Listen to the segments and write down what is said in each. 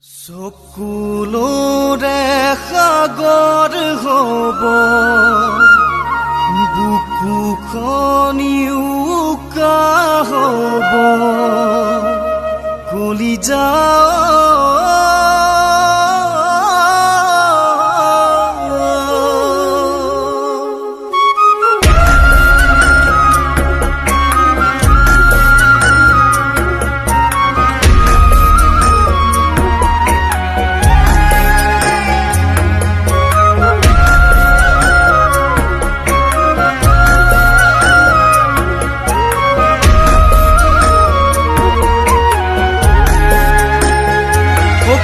চকুলোৰে সাগৰ হ'ব বুকুখনি উকা হ'ব কলিজা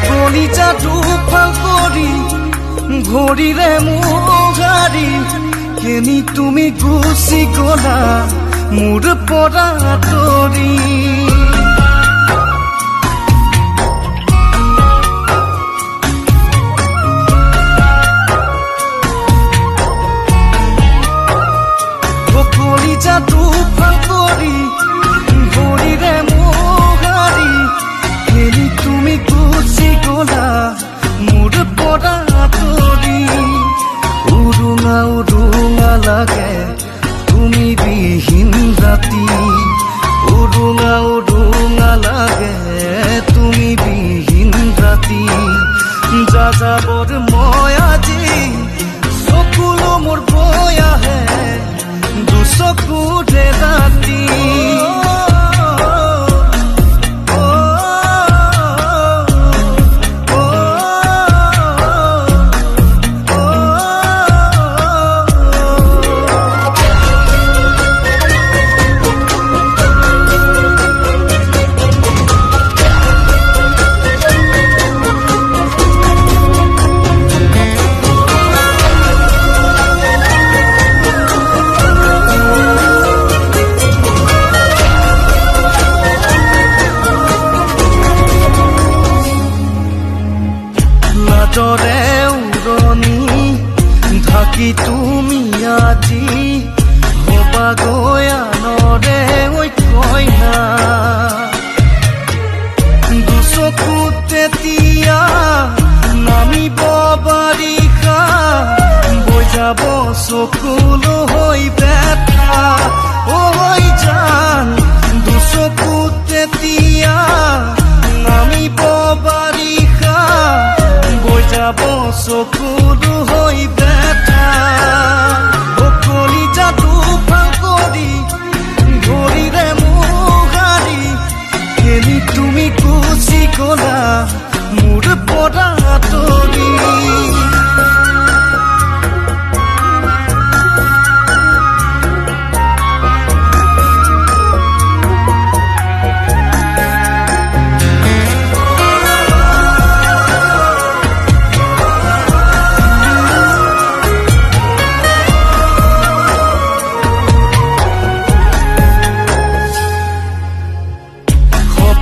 কলিজাটো ফাল কৰি ভৰিৰে মোহাৰি কেনি তুমি গুচি গলা মোৰ পৰা আঁতৰি কলিজাটো ফাল কৰি ভৰিৰে মোহাৰি কেনি তুমি গুচি গলা মোৰ পৰা আঁতৰি উৰুঙা উৰুঙা লাগে তুমি বিহীন ৰাতি উৰুঙা উৰুঙা লাগে তুমি বিহীন ৰাতি যাযাবৰ মই আজি চকুলো মোৰ বৈ আহে দুচকুৰে ৰাতি লাজৰে উৰণি ঢাকি তুমি আজি হবা গৈ আনৰে ঐ কইনা দুচকুত তেতিয়া নামিব বাৰিষা বৈ যাব চকুলো হৈ বেঠা ঐ জান দুচকুত তেতিয়া নামিব বাৰিষা যাব চকুলো হৈ বেঠা কলিজাটো ফাল কৰি ভৰিৰে মোহাৰি কেনি তুমি গুচি গলা মোৰ পৰা আঁতৰি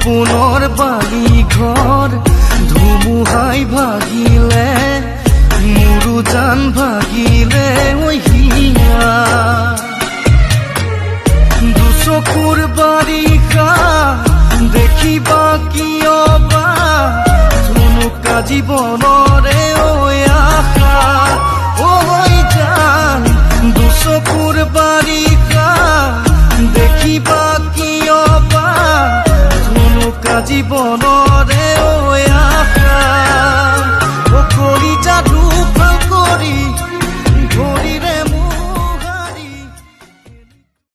পুনৰ বালি ঘৰ ধুমুহাই ভাগিলে মোৰো জান ভাগিলে ঐ হিয়া দুচকুৰ বাৰিষা দেখিবা কিয় বা থুনুকা জীৱনৰ